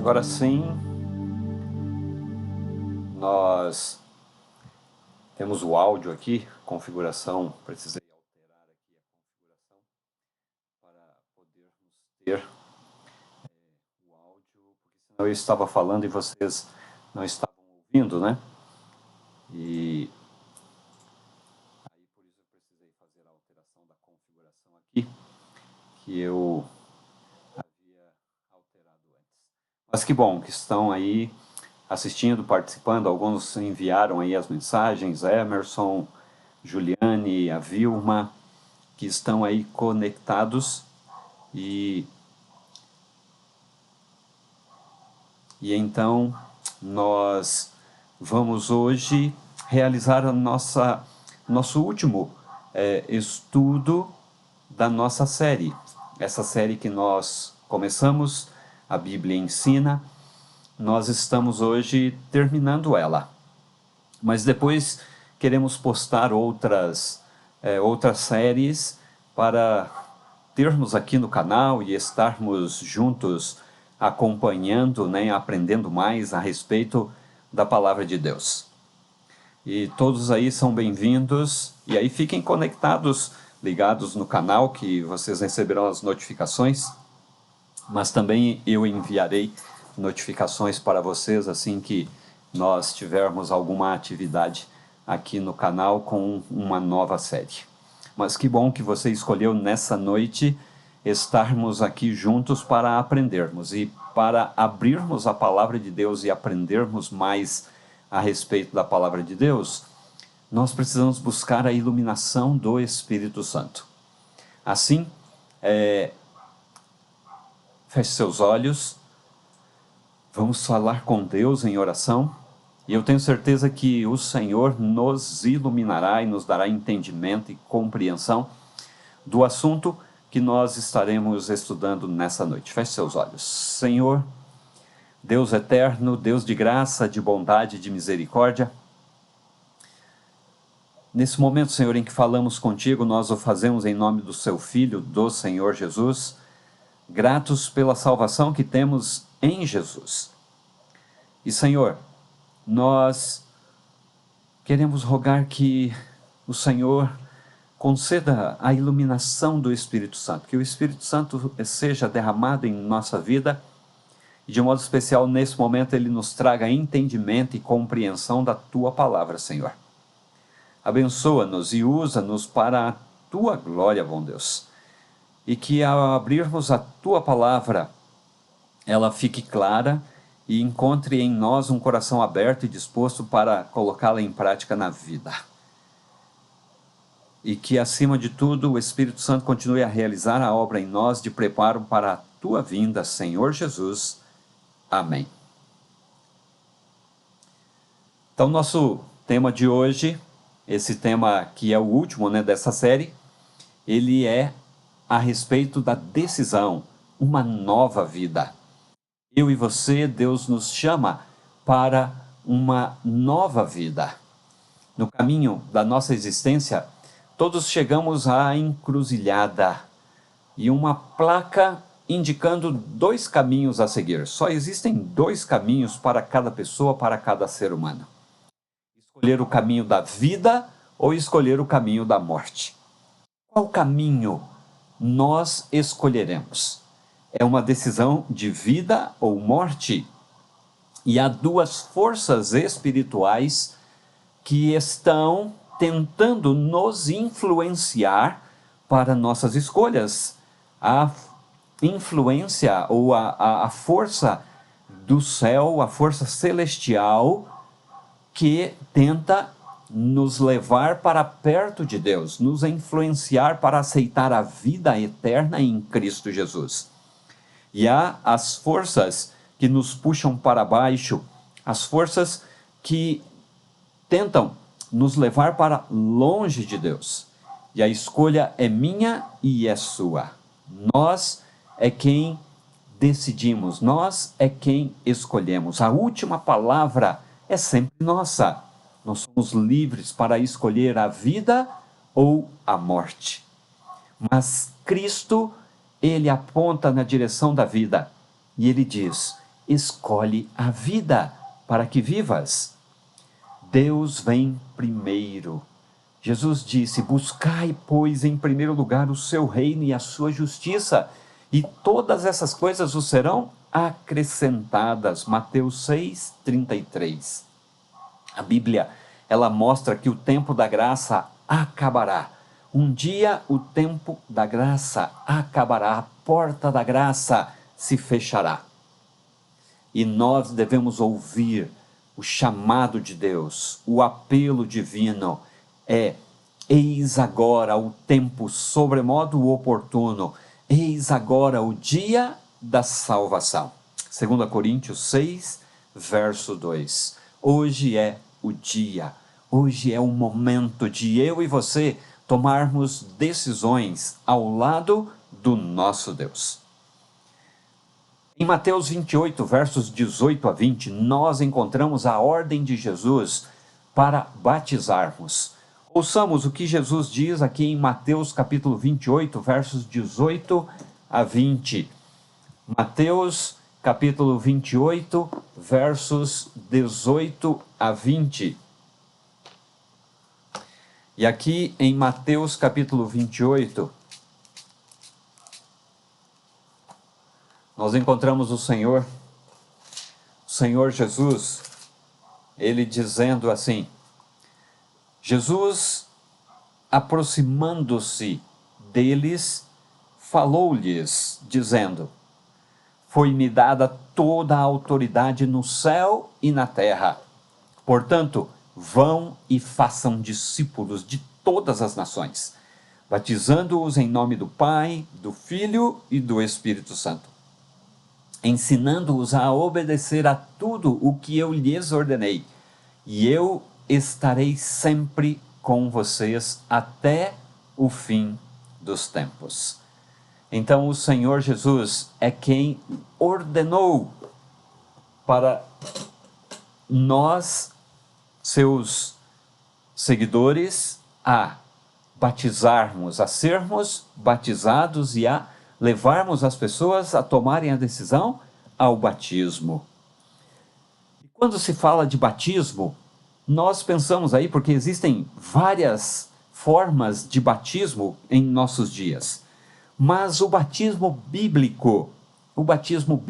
Agora sim, nós temos o áudio aqui, configuração, precisei alterar aqui a configuração para podermos ter o áudio, porque senão eu estava falando e vocês não estavam ouvindo, né? E aí por isso eu precisei fazer a alteração da configuração aqui, que eu havia alterado antes. Mas que bom que estão aí assistindo, participando. Alguns enviaram aí as mensagens, Emerson, Juliane, a Vilma, que estão aí conectados e então nós vamos hoje realizar nosso último estudo da nossa série. Essa série que nós começamos, a Bíblia Ensina, nós estamos hoje terminando ela. Mas depois queremos postar outras séries para termos aqui no canal e estarmos juntos acompanhando, né, aprendendo mais a respeito da Palavra de Deus. E todos aí são bem-vindos, e aí fiquem conectados, ligados no canal, que vocês receberão as notificações, mas também eu enviarei notificações para vocês assim que nós tivermos alguma atividade aqui no canal com uma nova série. Mas que bom que você escolheu nessa noite estarmos aqui juntos para aprendermos e para abrirmos a Palavra de Deus e aprendermos mais a respeito da Palavra de Deus. Nós precisamos buscar a iluminação do Espírito Santo. Assim, feche seus olhos, vamos falar com Deus em oração, e eu tenho certeza que o Senhor nos iluminará e nos dará entendimento e compreensão do assunto que nós estaremos estudando nessa noite. Feche seus olhos. Senhor, Deus eterno, Deus de graça, de bondade, de misericórdia, nesse momento, Senhor, em que falamos contigo, nós o fazemos em nome do seu Filho, do Senhor Jesus, gratos pela salvação que temos em Jesus. E, Senhor, nós queremos rogar que o Senhor conceda a iluminação do Espírito Santo, que o Espírito Santo seja derramado em nossa vida, e de modo especial, nesse momento, ele nos traga entendimento e compreensão da Tua Palavra, Senhor. Abençoa-nos e usa-nos para a Tua glória, bom Deus. E que ao abrirmos a Tua Palavra, ela fique clara e encontre em nós um coração aberto e disposto para colocá-la em prática na vida. E que, acima de tudo, o Espírito Santo continue a realizar a obra em nós de preparo para a Tua vinda, Senhor Jesus. Amém. Então, nosso tema de hoje, esse tema que é o último, né, dessa série, ele é a respeito da decisão, uma nova vida. Eu e você, Deus nos chama para uma nova vida. No caminho da nossa existência, todos chegamos à encruzilhada e uma placa indicando 2 caminhos a seguir. Só existem 2 caminhos para cada pessoa, para cada ser humano. Escolher o caminho da vida ou escolher o caminho da morte. Qual caminho nós escolheremos? É uma decisão de vida ou morte? E há 2 forças espirituais que estão tentando nos influenciar para nossas escolhas. A influência ou a força do céu, a força celestial que tenta nos levar para perto de Deus, nos influenciar para aceitar a vida eterna em Cristo Jesus. E há as forças que nos puxam para baixo, as forças que tentam nos levar para longe de Deus. E a escolha é minha e é sua. Nós é quem decidimos, nós é quem escolhemos. A última palavra é sempre nossa. Nós somos livres para escolher a vida ou a morte. Mas Cristo, ele aponta na direção da vida e ele diz: escolhe a vida para que vivas. Deus vem primeiro. Jesus disse: buscai, pois, em primeiro lugar o seu reino e a sua justiça, e todas essas coisas vos serão acrescentadas. Mateus 6:33. A Bíblia, ela mostra que o tempo da graça acabará. Um dia o tempo da graça acabará, a porta da graça se fechará. E nós devemos ouvir o chamado de Deus, o apelo divino eis agora o tempo sobremodo oportuno, eis agora o dia da salvação. 2 Coríntios 6, verso 2. Hoje é o dia, hoje é o momento de eu e você tomarmos decisões ao lado do nosso Deus. Em Mateus 28, versos 18 a 20, nós encontramos a ordem de Jesus para batizarmos. Ouçamos o que Jesus diz aqui em Mateus capítulo 28, versos 18 a 20. Mateus capítulo 28, versos 18 a 20. E aqui em Mateus capítulo 28, nós encontramos o Senhor Jesus, ele dizendo assim: Jesus, aproximando-se deles, falou-lhes, dizendo: foi-me dada toda a autoridade no céu e na terra. Portanto, vão e façam discípulos de todas as nações, batizando-os em nome do Pai, do Filho e do Espírito Santo, ensinando-os a obedecer a tudo o que eu lhes ordenei, e eu estarei sempre com vocês até o fim dos tempos. Então o Senhor Jesus é quem ordenou para nós, seus seguidores, a batizarmos, a sermos batizados e a levarmos as pessoas a tomarem a decisão ao batismo. E quando se fala de batismo, nós pensamos aí, porque existem várias formas de batismo em nossos dias, mas o batismo bíblico, o batismo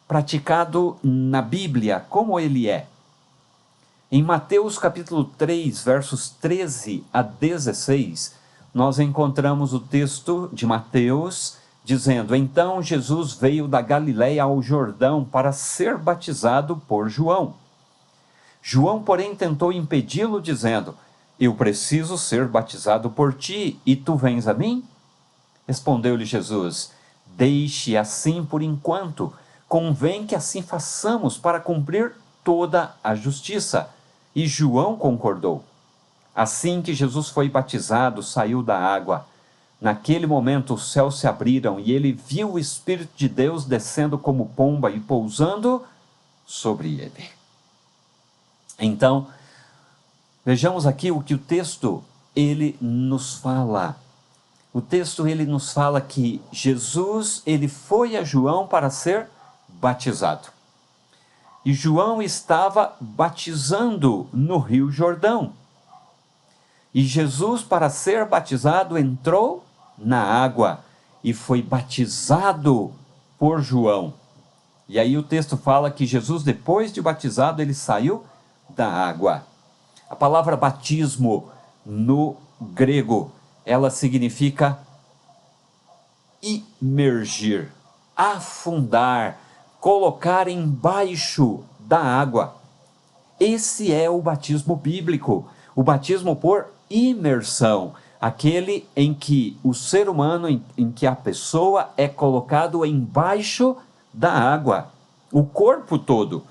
praticado na Bíblia, como ele é? Em Mateus capítulo 3, versos 13 a 16, nós encontramos o texto de Mateus dizendo: então Jesus veio da Galiléia ao Jordão para ser batizado por João. João, porém, tentou impedi-lo, dizendo: eu preciso ser batizado por ti, e tu vens a mim? Respondeu-lhe Jesus: deixe assim por enquanto, convém que assim façamos para cumprir toda a justiça. E João concordou. Assim que Jesus foi batizado, saiu da água. Naquele momento os céus se abriram e ele viu o Espírito de Deus descendo como pomba e pousando sobre ele. Então, vejamos aqui o que o texto ele nos fala. O texto ele nos fala que Jesus ele foi a João para ser batizado. E João estava batizando no Rio Jordão. E Jesus, para ser batizado, entrou na água e foi batizado por João. E aí o texto fala que Jesus, depois de batizado, ele saiu da água. A palavra batismo no grego, ela significa imergir, afundar, colocar embaixo da água. Esse é o batismo bíblico, o batismo por imersão, aquele em que o ser humano, em que a pessoa é colocado embaixo da água, o corpo todo.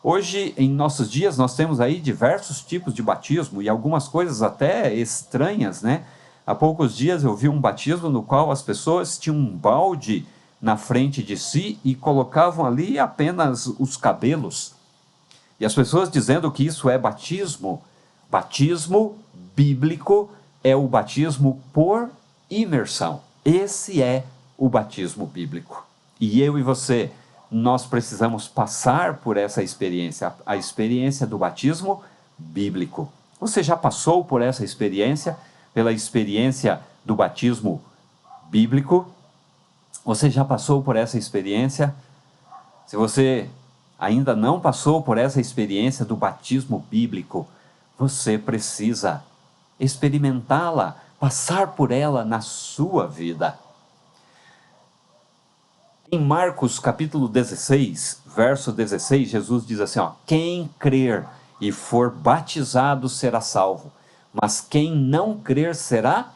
Hoje, em nossos dias, nós temos aí diversos tipos de batismo e algumas coisas até estranhas, né? Há poucos dias eu vi um batismo no qual as pessoas tinham um balde na frente de si e colocavam ali apenas os cabelos. E as pessoas dizendo que isso é batismo. Batismo bíblico é o batismo por imersão. Esse é o batismo bíblico. E eu e você, nós precisamos passar por essa experiência, a experiência do batismo bíblico. Você já passou por essa experiência, pela experiência do batismo bíblico? Você já passou por essa experiência? Se você ainda não passou por essa experiência do batismo bíblico, você precisa experimentá-la, passar por ela na sua vida. Em Marcos capítulo 16, verso 16, Jesus diz assim, quem crer e for batizado será salvo, mas quem não crer será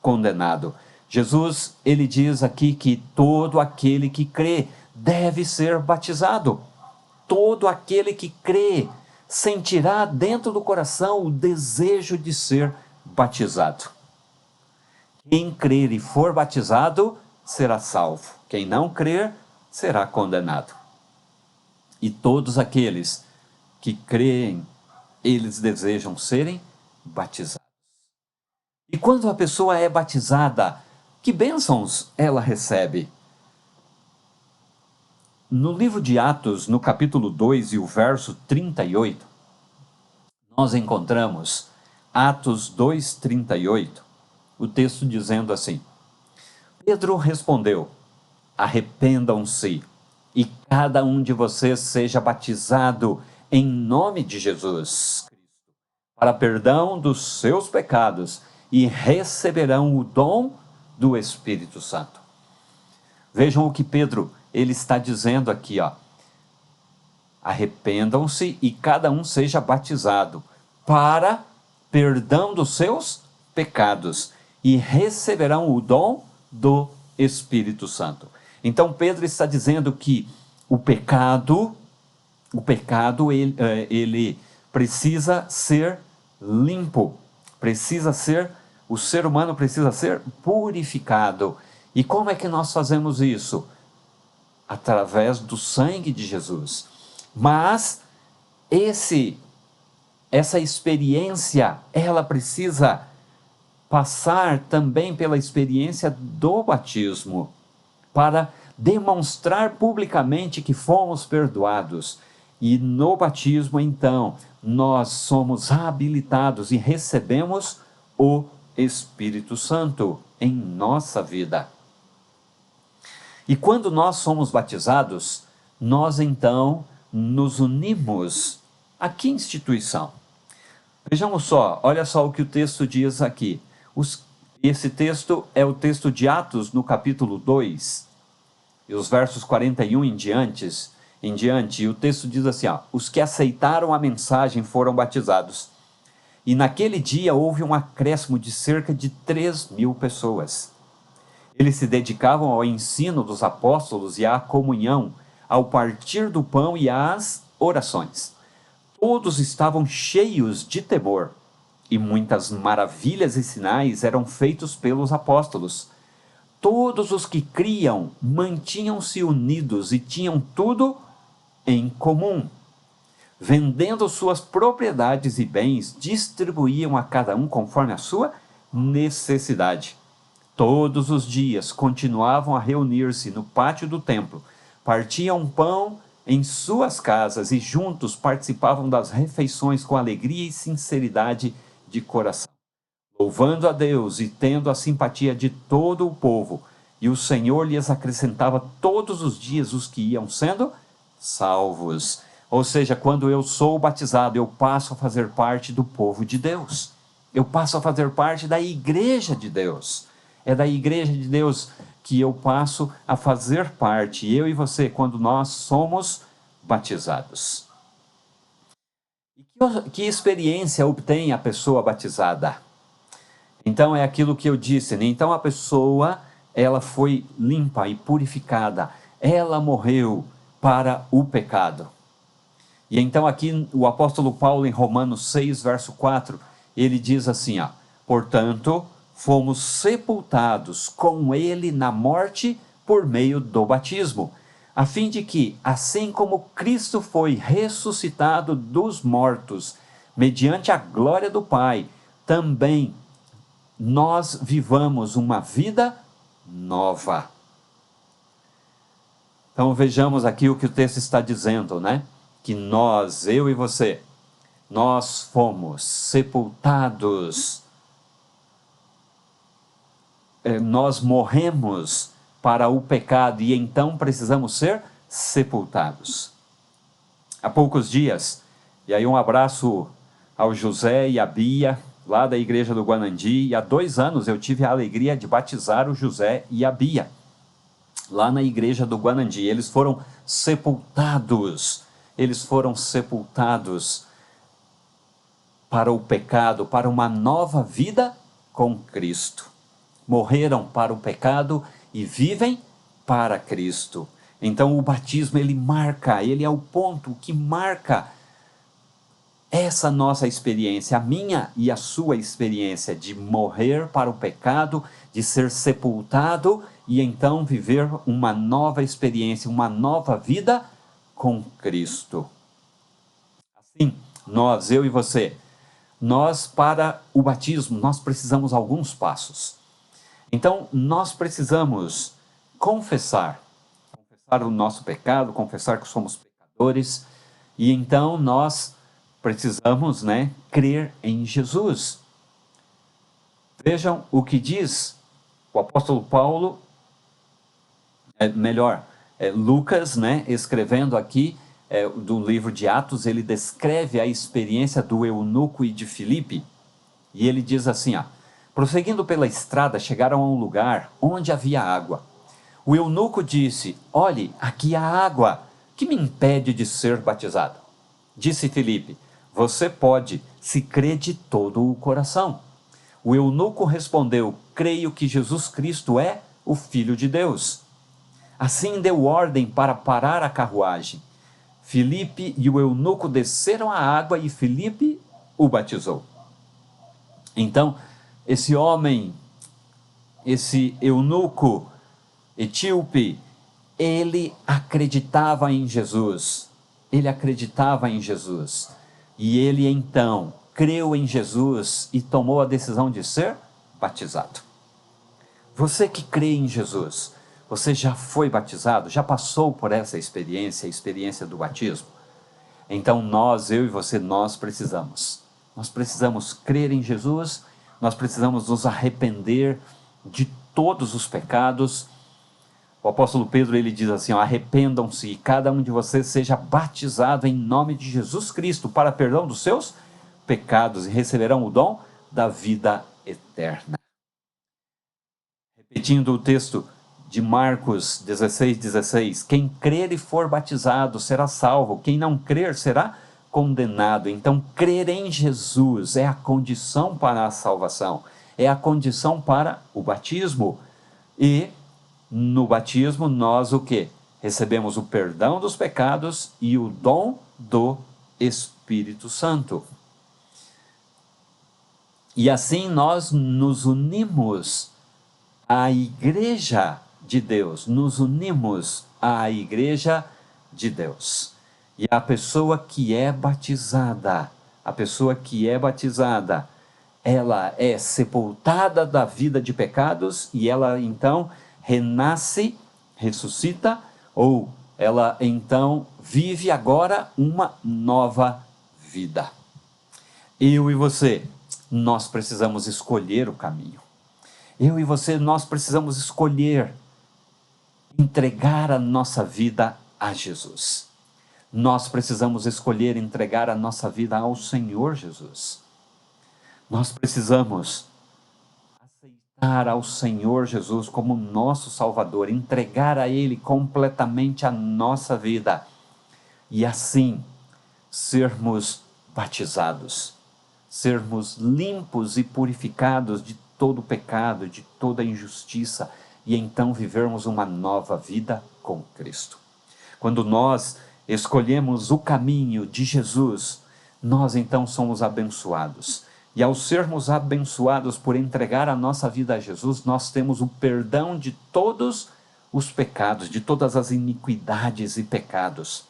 condenado. Jesus, ele diz aqui que todo aquele que crê deve ser batizado. Todo aquele que crê sentirá dentro do coração o desejo de ser batizado. Quem crer e for batizado será salvo. Quem não crer será condenado. E todos aqueles que creem, eles desejam serem batizados. E quando a pessoa é batizada, que bênçãos ela recebe? No livro de Atos, no capítulo 2 e o verso 38, nós encontramos Atos 2:38, o texto dizendo assim: Pedro respondeu: arrependam-se e cada um de vocês seja batizado em nome de Jesus Cristo para perdão dos seus pecados e receberão o dom do Espírito Santo. Vejam o que Pedro ele está dizendo aqui, arrependam-se e cada um seja batizado para perdão dos seus pecados e receberão o dom do Espírito Santo. Então Pedro está dizendo que o pecado ele precisa ser limpo, o ser humano precisa ser purificado. E como é que nós fazemos isso? Através do sangue de Jesus. Mas essa experiência, ela precisa passar também pela experiência do batismo, para demonstrar publicamente que fomos perdoados. E no batismo, então, nós somos habilitados e recebemos o Espírito Santo em nossa vida. E quando nós somos batizados, nós então nos unimos a que instituição? Vejamos só, olha só o que o texto diz aqui. Esse texto é o texto de Atos, no capítulo 2, e os versos 41 em diante, e o texto diz assim, os que aceitaram a mensagem foram batizados. E naquele dia houve um acréscimo de cerca de 3.000 pessoas. Eles se dedicavam ao ensino dos apóstolos e à comunhão, ao partir do pão e às orações. Todos estavam cheios de temor, e muitas maravilhas e sinais eram feitos pelos apóstolos. Todos os que criam mantinham-se unidos e tinham tudo em comum. Vendendo suas propriedades e bens, distribuíam a cada um conforme a sua necessidade. Todos os dias continuavam a reunir-se no pátio do templo, partiam pão em suas casas e juntos participavam das refeições com alegria e sinceridade de coração, louvando a Deus e tendo a simpatia de todo o povo. E o Senhor lhes acrescentava todos os dias os que iam sendo salvos. Ou seja, quando eu sou batizado, eu passo a fazer parte do povo de Deus. Eu passo a fazer parte da igreja de Deus. É da igreja de Deus que eu passo a fazer parte, eu e você, quando nós somos batizados. E que experiência obtém a pessoa batizada? Então é aquilo que eu disse, né? Então a pessoa, ela foi limpa e purificada, ela morreu para o pecado. E então aqui o apóstolo Paulo, em Romanos 6, verso 4, ele diz assim, portanto, fomos sepultados com ele na morte por meio do batismo, a fim de que, assim como Cristo foi ressuscitado dos mortos, mediante a glória do Pai, também nós vivamos uma vida nova. Então vejamos aqui o que o texto está dizendo, né? Que nós, eu e você, nós fomos sepultados, nós morremos para o pecado e então precisamos ser sepultados. Há poucos dias, e aí um abraço ao José e à Bia, lá da igreja do Guanandi, e há 2 anos eu tive a alegria de batizar o José e a Bia, lá na igreja do Guanandi. Eles foram sepultados para o pecado, para uma nova vida com Cristo. Morreram para o pecado e vivem para Cristo. Então o batismo, ele é o ponto que marca essa nossa experiência, a minha e a sua experiência de morrer para o pecado, de ser sepultado e então viver uma nova experiência, uma nova vida com Cristo. Assim, nós, eu e você, nós para o batismo, nós precisamos de alguns passos. Então, nós precisamos confessar o nosso pecado, confessar que somos pecadores, e então nós precisamos, crer em Jesus. Vejam o que diz o apóstolo Paulo, Lucas, escrevendo aqui do livro de Atos, ele descreve a experiência do eunuco e de Filipe, e ele diz assim, prosseguindo pela estrada, chegaram a um lugar onde havia água. O eunuco disse, olhe, aqui há água, que me impede de ser batizado? Disse Filipe, você pode, se crê de todo o coração. O eunuco respondeu, creio que Jesus Cristo é o Filho de Deus. Assim deu ordem para parar a carruagem. Filipe e o eunuco desceram à água e Filipe o batizou. Então, esse eunuco etíope, ele acreditava em Jesus. E ele então creu em Jesus e tomou a decisão de ser batizado. Você que crê em Jesus, você já foi batizado? Já passou por essa experiência, a experiência do batismo? Então eu e você, nós precisamos crer em Jesus, nós precisamos nos arrepender de todos os pecados. O apóstolo Pedro, ele diz assim, arrependam-se e cada um de vocês seja batizado em nome de Jesus Cristo para perdão dos seus pecados e receberão o dom da vida eterna. Repetindo o texto de Marcos 16:16, quem crer e for batizado será salvo, quem não crer será condenado. Então, crer em Jesus é a condição para a salvação, é a condição para o batismo. E no batismo nós o quê? Recebemos o perdão dos pecados e o dom do Espírito Santo. E assim nós nos unimos à igreja de Deus, E a pessoa que é batizada, ela é sepultada da vida de pecados e ela então renasce, ressuscita, ou ela então vive agora uma nova vida. Eu e você, nós precisamos escolher o caminho. Eu e você, nós precisamos escolher entregar a nossa vida a Jesus. Nós precisamos escolher entregar a nossa vida ao Senhor Jesus. Nós precisamos aceitar ao Senhor Jesus como nosso Salvador, entregar a Ele completamente a nossa vida e assim sermos batizados, sermos limpos e purificados de todo pecado, de toda injustiça e então vivermos uma nova vida com Cristo. Quando nós escolhemos o caminho de Jesus, nós então somos abençoados. E ao sermos abençoados por entregar a nossa vida a Jesus, nós temos o perdão de todos os pecados, de todas as iniquidades e pecados.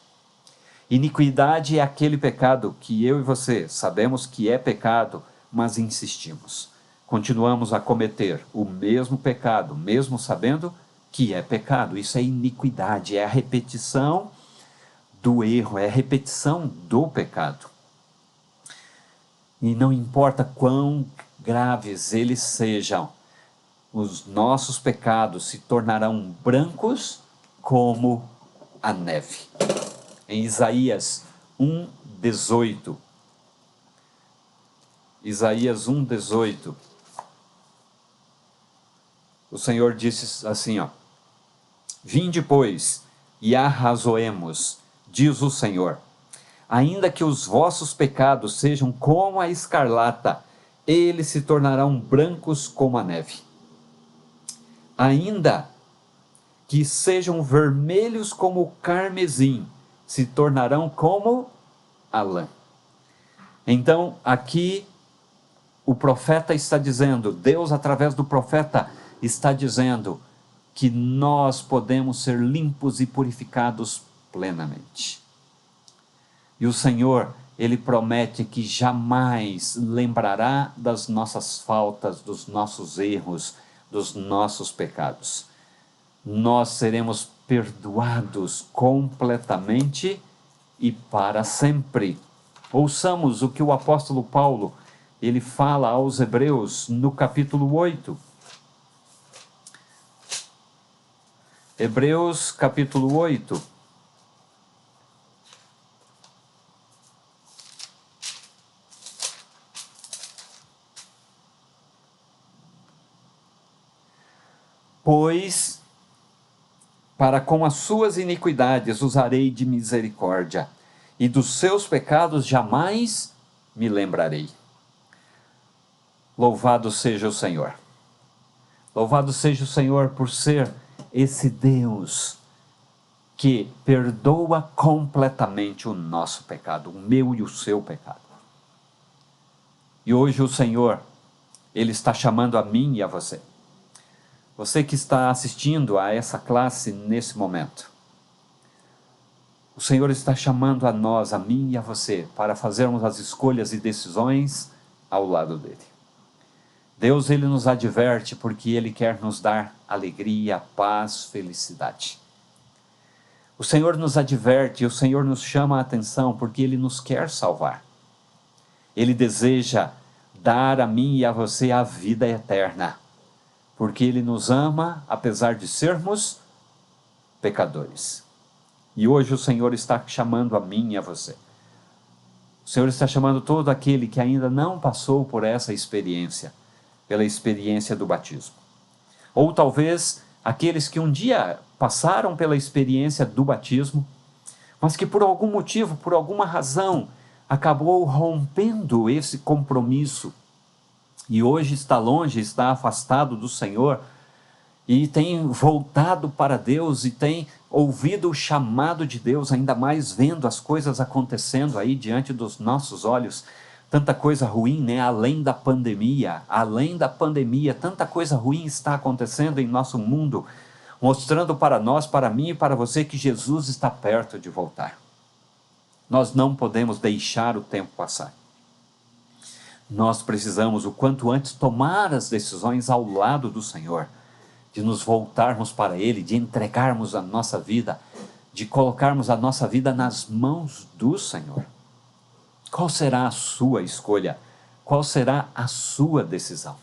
Iniquidade é aquele pecado que eu e você sabemos que é pecado, mas insistimos. Continuamos a cometer o mesmo pecado, mesmo sabendo que é pecado. Isso é iniquidade, é a repetição do erro, é a repetição do pecado. E não importa quão graves eles sejam, os nossos pecados se tornarão brancos como a neve. Em Isaías 1:18. Isaías 1:18. O Senhor disse assim, ó: Vinde, pois, e arrazoemos, diz o Senhor. Ainda que os vossos pecados sejam como a escarlata, eles se tornarão brancos como a neve. Ainda que sejam vermelhos como o carmesim, se tornarão como a lã. Então, aqui o profeta está dizendo, Deus através do profeta está dizendo que nós podemos ser limpos e purificados plenamente. E o Senhor, Ele promete que jamais lembrará das nossas faltas, dos nossos erros, dos nossos pecados. Nós seremos perdoados completamente e para sempre. Ouçamos o que o apóstolo Paulo, ele fala aos Hebreus no capítulo 8. Hebreus capítulo 8. Pois, para com as suas iniquidades usarei de misericórdia, e dos seus pecados jamais me lembrarei. Louvado seja o Senhor. Louvado seja o Senhor por ser esse Deus que perdoa completamente o nosso pecado, o meu e o seu pecado. E hoje o Senhor, Ele está chamando a mim e a você. Você que está assistindo a essa classe nesse momento. O Senhor está chamando a nós, a mim e a você, para fazermos as escolhas e decisões ao lado dele. Deus, Ele nos adverte porque Ele quer nos dar alegria, paz, felicidade. O Senhor nos adverte, o Senhor nos chama a atenção porque Ele nos quer salvar. Ele deseja dar a mim e a você a vida eterna, porque Ele nos ama apesar de sermos pecadores. E hoje o Senhor está chamando a mim e a você. O Senhor está chamando todo aquele que ainda não passou por essa experiência, pela experiência do batismo. Ou talvez aqueles que um dia passaram pela experiência do batismo, mas que por algum motivo, por alguma razão, acabou rompendo esse compromisso e hoje está longe, está afastado do Senhor e tem voltado para Deus e tem ouvido o chamado de Deus, ainda mais vendo as coisas acontecendo aí diante dos nossos olhos. Tanta coisa ruim, né? Além da pandemia, tanta coisa ruim está acontecendo em nosso mundo, mostrando para nós, para mim e para você que Jesus está perto de voltar. Nós não podemos deixar o tempo passar. Nós precisamos o quanto antes tomar as decisões ao lado do Senhor, de nos voltarmos para Ele, de entregarmos a nossa vida, de colocarmos a nossa vida nas mãos do Senhor. Qual será a sua escolha? Qual será a sua decisão?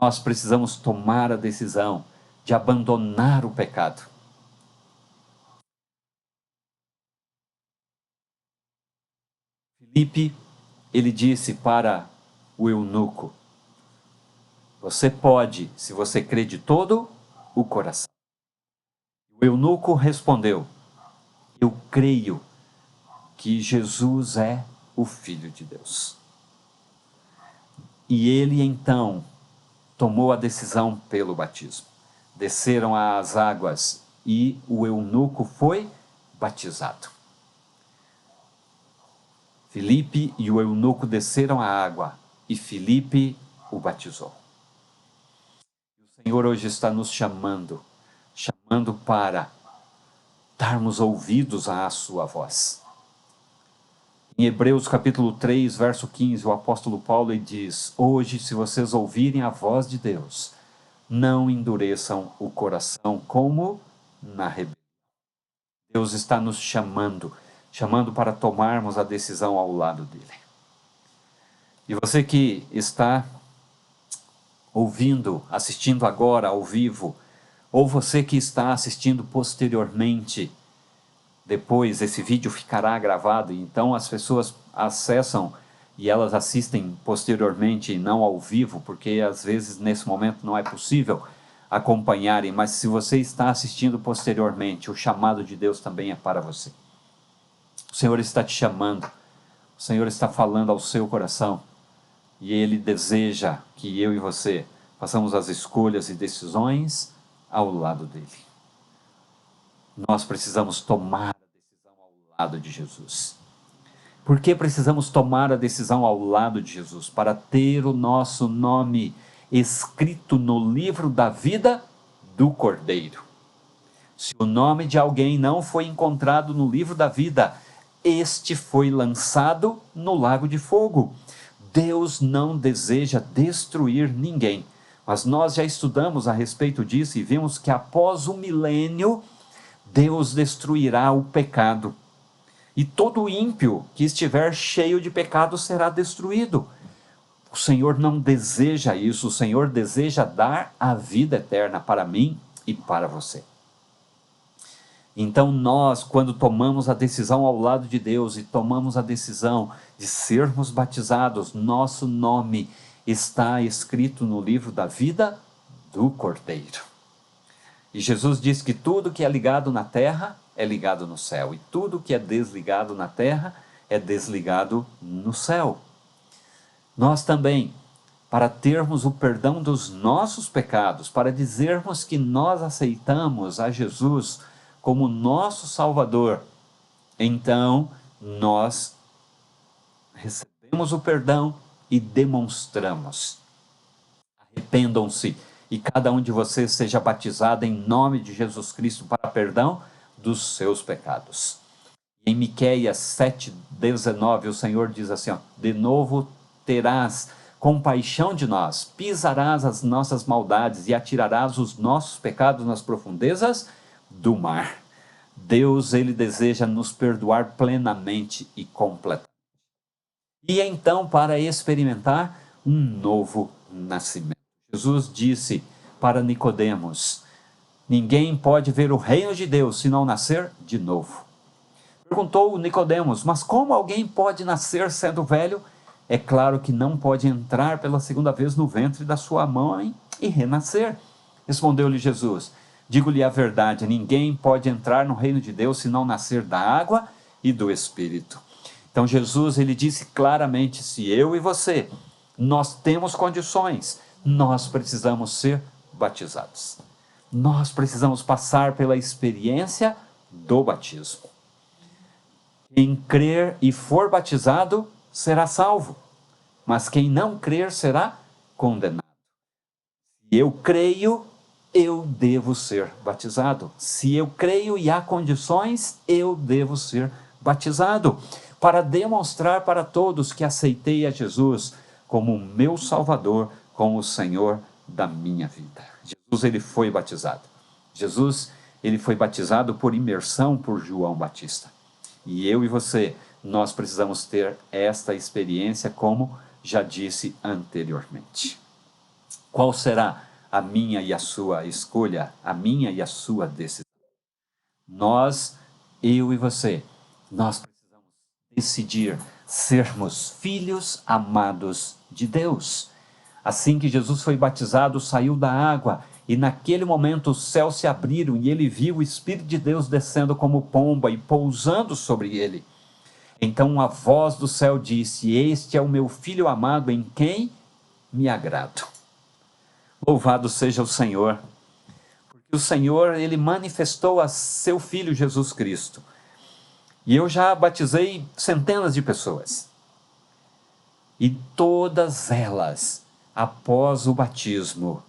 Nós precisamos tomar a decisão de abandonar o pecado. Filipe, ele disse para o eunuco: você pode, se você crê de todo o coração. O eunuco respondeu: eu creio que Jesus é o Filho de Deus. E ele então tomou a decisão pelo batismo. Desceram as águas e o eunuco foi batizado. Filipe e o eunuco desceram a água e Filipe o batizou. O Senhor hoje está nos chamando para darmos ouvidos à sua voz. Em Hebreus capítulo 3, verso 15, o apóstolo Paulo diz: hoje, se vocês ouvirem a voz de Deus, não endureçam o coração como na rebelião. Deus está nos chamando para tomarmos a decisão ao lado dele. E você que está ouvindo, assistindo agora ao vivo, ou você que está assistindo posteriormente, depois esse vídeo ficará gravado, então as pessoas acessam e elas assistem posteriormente, não ao vivo, porque às vezes nesse momento não é possível acompanharem, mas se você está assistindo posteriormente, o chamado de Deus também é para você. O Senhor está te chamando, o Senhor está falando ao seu coração, e Ele deseja que eu e você façamos as escolhas e decisões ao lado dele. Nós precisamos tomar a decisão ao lado de Jesus. Por que precisamos tomar a decisão ao lado de Jesus? Para ter o nosso nome escrito no livro da vida do Cordeiro. Se o nome de alguém não foi encontrado no livro da vida, este foi lançado no lago de fogo. Deus não deseja destruir ninguém, mas nós já estudamos a respeito disso e vimos que após o milênio, Deus destruirá o pecado. E todo ímpio que estiver cheio de pecado será destruído. O Senhor não deseja isso, o Senhor deseja dar a vida eterna para mim e para você. Então nós, quando tomamos a decisão ao lado de Deus e tomamos a decisão de sermos batizados, nosso nome está escrito no livro da vida do Cordeiro. E Jesus diz que tudo que é ligado na terra é ligado no céu, e tudo que é desligado na terra é desligado no céu. Nós também, para termos o perdão dos nossos pecados, para dizermos que nós aceitamos a Jesus como nosso Salvador, então nós recebemos o perdão e demonstramos. Arrependam-se e cada um de vocês seja batizado em nome de Jesus Cristo para perdão dos seus pecados. Em Miqueias 7:19, o Senhor diz assim, de novo terás compaixão de nós, pisarás as nossas maldades e atirarás os nossos pecados nas profundezas do mar. Deus, Ele deseja nos perdoar plenamente e completamente. E então, para experimentar um novo nascimento. Jesus disse para Nicodemos, ninguém pode ver o reino de Deus se não nascer de novo. Perguntou Nicodemos, mas como alguém pode nascer sendo velho? É claro que não pode entrar pela segunda vez no ventre da sua mãe e renascer. Respondeu-lhe Jesus, digo-lhe a verdade, ninguém pode entrar no reino de Deus se não nascer da água e do Espírito. Então Jesus, ele disse claramente, se eu e você, nós temos condições, nós precisamos ser batizados. Nós precisamos passar pela experiência do batismo. Quem crer e for batizado será salvo, mas quem não crer será condenado. Se eu creio, eu devo ser batizado. Se eu creio e há condições, eu devo ser batizado, para demonstrar para todos que aceitei a Jesus como meu Salvador, como o Senhor da minha vida. Jesus, ele foi batizado. Jesus, ele foi batizado por imersão por João Batista. E eu e você, nós precisamos ter esta experiência, como já disse anteriormente. Qual será a minha e a sua escolha, a minha e a sua decisão? Nós, eu e você, nós precisamos decidir sermos filhos amados de Deus. Assim que Jesus foi batizado, saiu da água, e naquele momento os céus se abriram, e ele viu o Espírito de Deus descendo como pomba e pousando sobre ele. Então a voz do céu disse, este é o meu Filho amado, em quem me agrado. Louvado seja o Senhor, porque o Senhor, ele manifestou a seu Filho Jesus Cristo. E eu já batizei centenas de pessoas. E todas elas, após o batismo,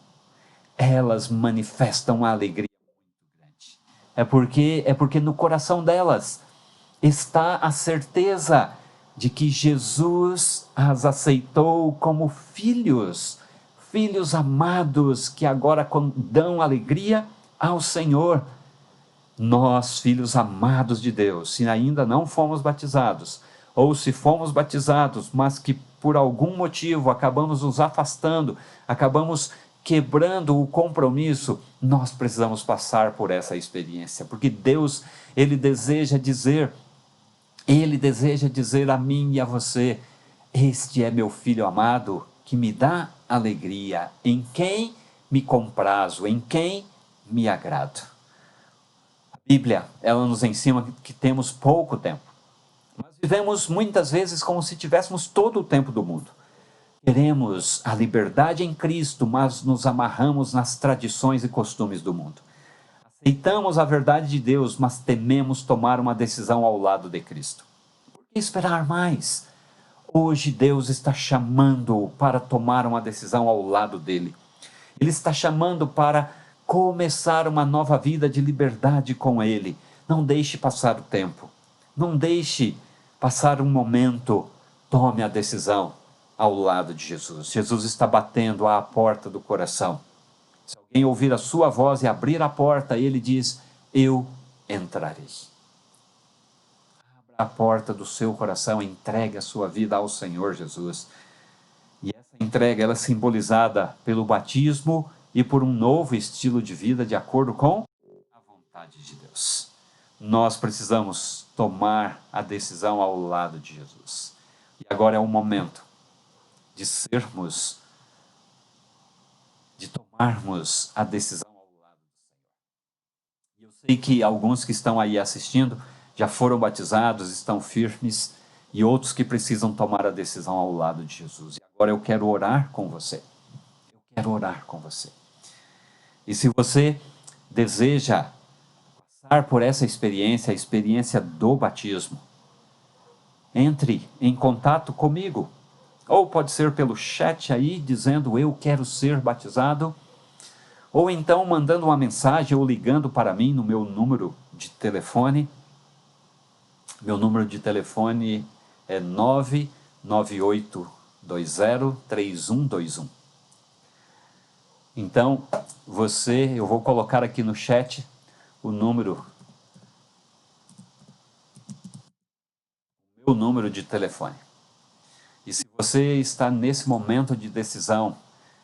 elas manifestam a alegria muito grande. É porque no coração delas está a certeza de que Jesus as aceitou como filhos filhos amados que agora dão alegria ao Senhor. Nós, filhos amados de Deus, se ainda não fomos batizados, ou se fomos batizados, mas que por algum motivo acabamos nos afastando, acabamos quebrando o compromisso, nós precisamos passar por essa experiência, porque Deus, Ele deseja dizer a mim e a você: este é meu filho amado, que me dá alegria, em quem me comprazo, em quem me agrado. A Bíblia, ela nos ensina que temos pouco tempo. Nós vivemos muitas vezes como se tivéssemos todo o tempo do mundo. Queremos a liberdade em Cristo, mas nos amarramos nas tradições e costumes do mundo. Aceitamos a verdade de Deus, mas tememos tomar uma decisão ao lado de Cristo. Por que esperar mais? Hoje Deus está chamando para tomar uma decisão ao lado dele. Ele está chamando para começar uma nova vida de liberdade com ele. Não deixe passar o tempo. Não deixe passar um momento. Tome a decisão ao lado de Jesus. Jesus está batendo à porta do coração. Se alguém ouvir a sua voz e abrir a porta, ele diz: eu entrarei. Abra a porta do seu coração, entregue a sua vida ao Senhor Jesus. E essa entrega, ela é simbolizada pelo batismo e por um novo estilo de vida de acordo com a vontade de Deus. Nós precisamos tomar a decisão ao lado de Jesus. E agora é o momento de tomarmos a decisão ao lado do Senhor. E eu sei que alguns que estão aí assistindo já foram batizados, estão firmes, e outros que precisam tomar a decisão ao lado de Jesus. E agora eu quero orar com você. Eu quero orar com você. E se você deseja passar por essa experiência, a experiência do batismo, entre em contato comigo. Ou pode ser pelo chat aí, dizendo: eu quero ser batizado. Ou então mandando uma mensagem ou ligando para mim no meu número de telefone. Meu número de telefone é 998203121. Então, eu vou colocar aqui no chat o número, meu número de telefone. E se você está nesse momento de decisão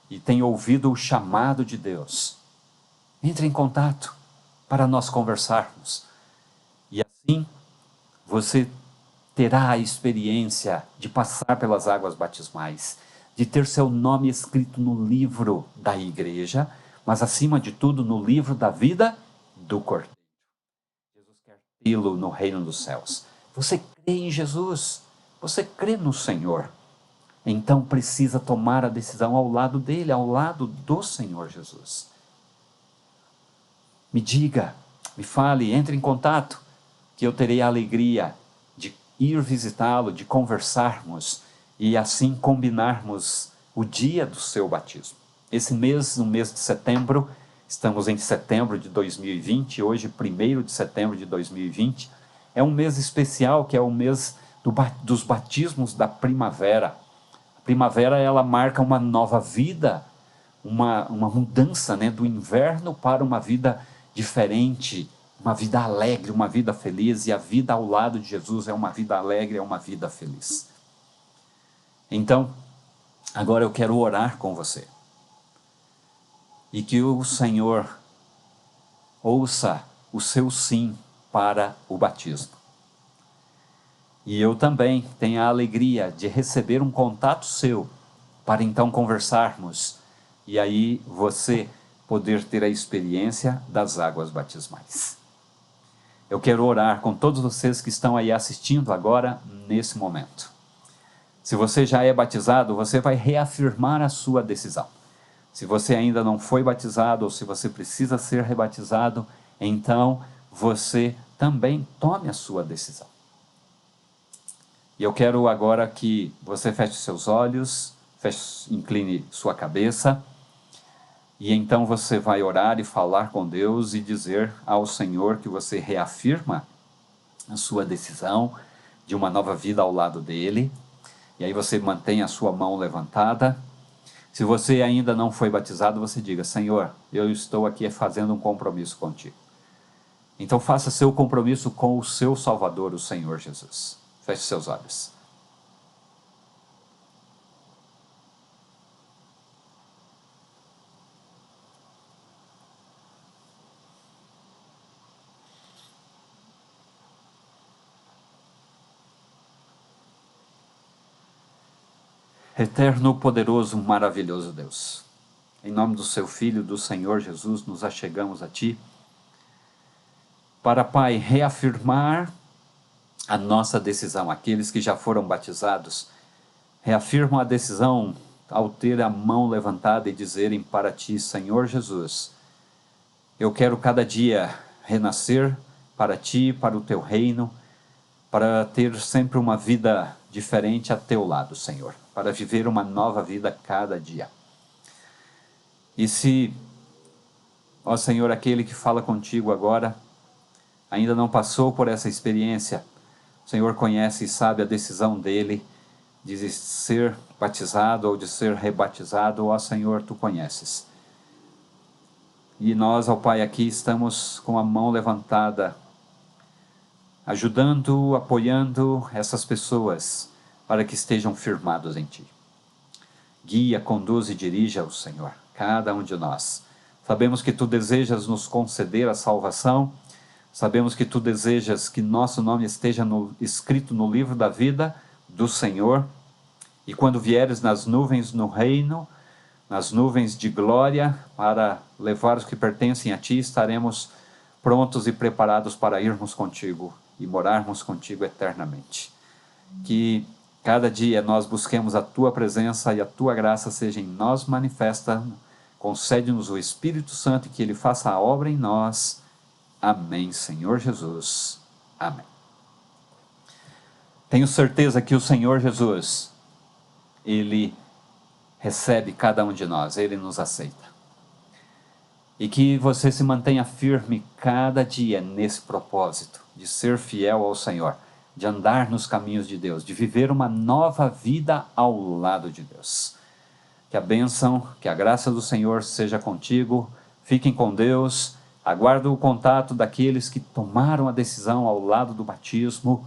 e tem ouvido o chamado de Deus, entre em contato para nós conversarmos. E assim você terá a experiência de passar pelas águas batismais, de ter seu nome escrito no livro da igreja, mas acima de tudo no livro da vida do Cordeiro. Jesus quer tê-lo no reino dos céus. Você crê em Jesus? Você crê no Senhor? Então precisa tomar a decisão ao lado dele, ao lado do Senhor Jesus. Me diga, me fale, entre em contato, que eu terei a alegria de ir visitá-lo, de conversarmos e assim combinarmos o dia do seu batismo. Esse mês, no mês de setembro, estamos em setembro de 2020, hoje 1º de setembro de 2020, é um mês especial, que é o mês dos batismos da primavera. A primavera, ela marca uma nova vida, uma mudança, né, do inverno para uma vida diferente, uma vida alegre, uma vida feliz, e a vida ao lado de Jesus é uma vida alegre, é uma vida feliz. Então, agora eu quero orar com você. E que o Senhor ouça o seu sim para o batismo. E eu também tenho a alegria de receber um contato seu, para então conversarmos, e aí você poder ter a experiência das águas batismais. Eu quero orar com todos vocês que estão aí assistindo agora, nesse momento. Se você já é batizado, você vai reafirmar a sua decisão. Se você ainda não foi batizado, ou se você precisa ser rebatizado, então você também tome a sua decisão. E eu quero agora que você feche seus olhos, incline sua cabeça, e então você vai orar e falar com Deus e dizer ao Senhor que você reafirma a sua decisão de uma nova vida ao lado dele. E aí você mantém a sua mão levantada. Se você ainda não foi batizado, você diga: Senhor, eu estou aqui fazendo um compromisso contigo. Então faça seu compromisso com o seu Salvador, o Senhor Jesus. Feche seus olhos. Eterno, poderoso, maravilhoso Deus, em nome do seu Filho, do Senhor Jesus, nos achegamos a Ti para, Pai, reafirmar a nossa decisão. Aqueles que já foram batizados reafirmam a decisão ao ter a mão levantada e dizerem para Ti: Senhor Jesus, eu quero cada dia renascer para Ti, para o Teu reino, para ter sempre uma vida diferente a Teu lado, Senhor, para viver uma nova vida cada dia. E se, ó Senhor, aquele que fala contigo agora ainda não passou por essa experiência, o Senhor conhece e sabe a decisão dele de ser batizado ou de ser rebatizado, ó Senhor, Tu conheces. E nós, ó Pai, aqui estamos com a mão levantada, ajudando, apoiando essas pessoas para que estejam firmados em Ti. Guia, conduz e dirija o Senhor, cada um de nós. Sabemos que Tu desejas nos conceder a salvação, sabemos que Tu desejas que nosso nome esteja escrito no livro da vida do Senhor, e quando vieres nas nuvens no reino, nas nuvens de glória, para levar os que pertencem a Ti, estaremos prontos e preparados para irmos contigo e morarmos contigo eternamente. Que cada dia nós busquemos a Tua presença e a Tua graça seja em nós manifesta. Concede-nos o Espírito Santo e que Ele faça a obra em nós. Amém, Senhor Jesus. Amém. Tenho certeza que o Senhor Jesus, Ele recebe cada um de nós, Ele nos aceita. E que você se mantenha firme cada dia nesse propósito de ser fiel ao Senhor, de andar nos caminhos de Deus, de viver uma nova vida ao lado de Deus. Que a bênção, que a graça do Senhor seja contigo. Fiquem com Deus. Aguardo o contato daqueles que tomaram a decisão ao lado do batismo.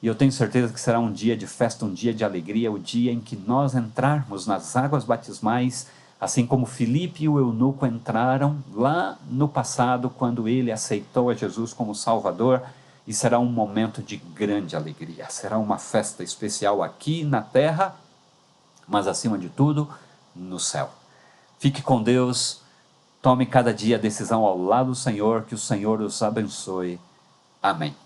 E eu tenho certeza que será um dia de festa, um dia de alegria, o dia em que nós entrarmos nas águas batismais, assim como Filipe e o eunuco entraram lá no passado, quando ele aceitou a Jesus como Salvador. E será um momento de grande alegria. Será uma festa especial aqui na terra, mas acima de tudo, no céu. Fique com Deus. Tome cada dia a decisão ao lado do Senhor. Que o Senhor os abençoe. Amém.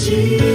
Ti.